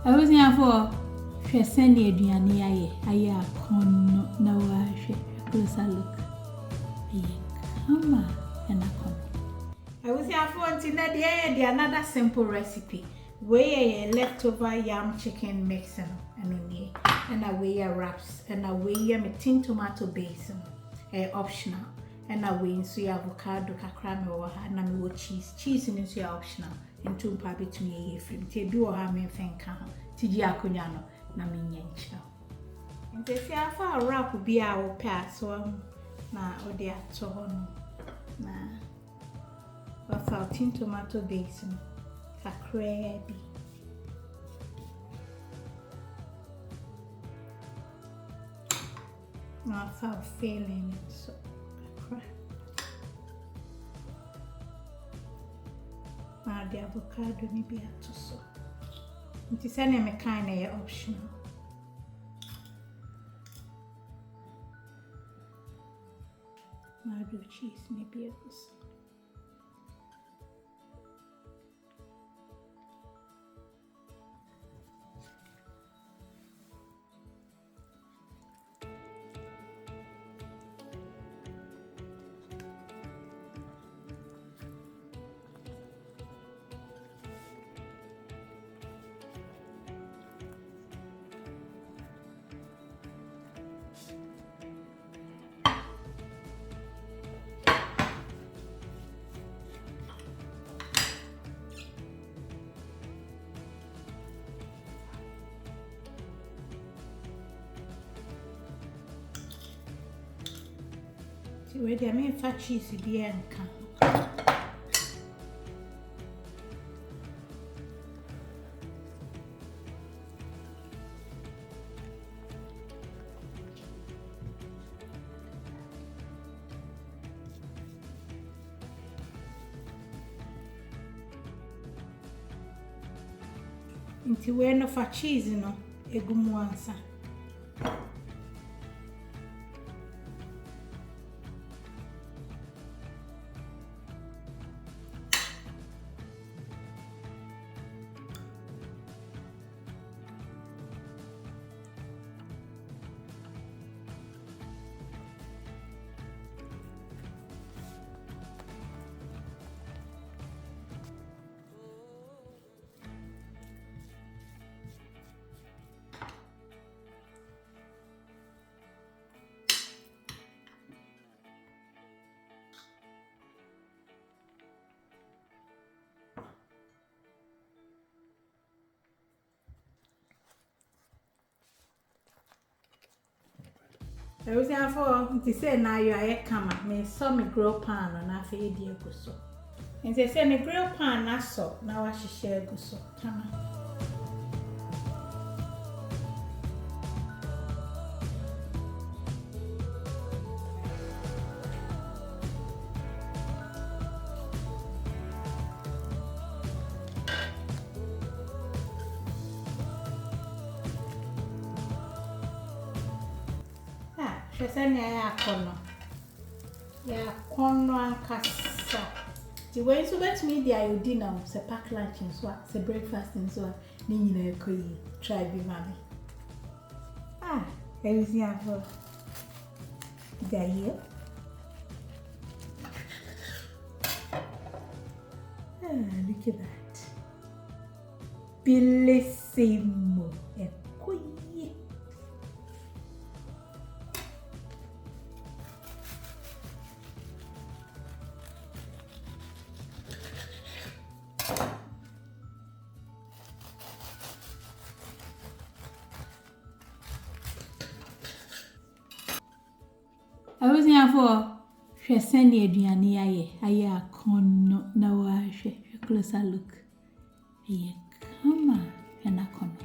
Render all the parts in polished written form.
I was here for she send you aduane aye akono na wa hwe closer look. Come and I was here for until the another simple recipe. Where a leftover yam chicken mix and away wraps and away a tin tomato base optional and away so avocado kakra me wa na me wo cheese in so optional into pa betumi ye frame te bi wo ha me fenka ho ti gi akonya no na me nyencha nte fi afa wrap bi a wo pa so na odi ato ho no na wa tin tomato base no kakra bi na fa feeling so kakra na the avocado ni bi ato so nti se na me kan na ye optional na do cheese ni bi ato so ready, I mean fat cheese be and can. Into where no fat cheese, you know, a good answer. I was here for to say now you are come me saw me grill pan and I feel dear go so. And they say me grill pan na so now I should share go so. Come on. Ya kono ankasa the way so bet me there you dinner se pack lunch and so se breakfast and so ni nyina ekoyi try be mami everything have there look at that bellissimo ekoyi. I was here for she send you aduane aye akono na wa hwe closer look. Come and akono.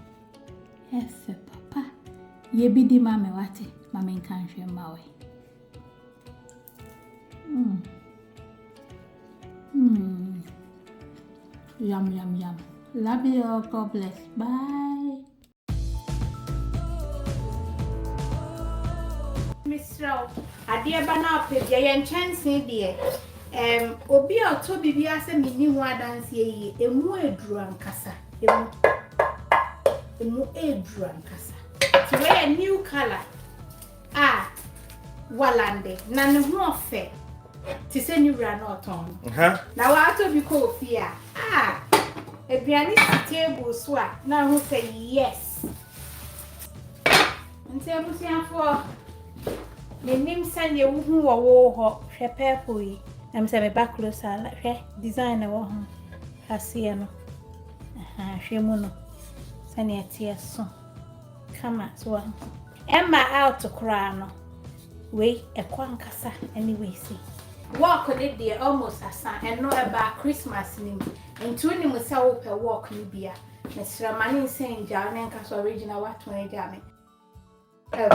Efe papa. Ye bidi mame wate mame nkan hwe mawe. Yum. Love you all. God bless. Bye. Mr. Adia bana pe ye nchanse de obi a to bibia se mini ho adanse yi emu eduru ankasa emu emu edran kasa so we a new color walande na ne ho ofe ti se ni wura na oton na wa to bi ko fi aduane si table so na ho say yes nti abusiafo menim sane wo hu wo ho hwe purple yi am say me back closer hwe design wo ho hase no hwe mu no sane atie so kama so emma out kra no we ekwankasa anyway see walk on it there almost as and no about Christmas nim into ni mo say wo pe walk ni bia na sira mani sen ja na nka so original what one ja me okay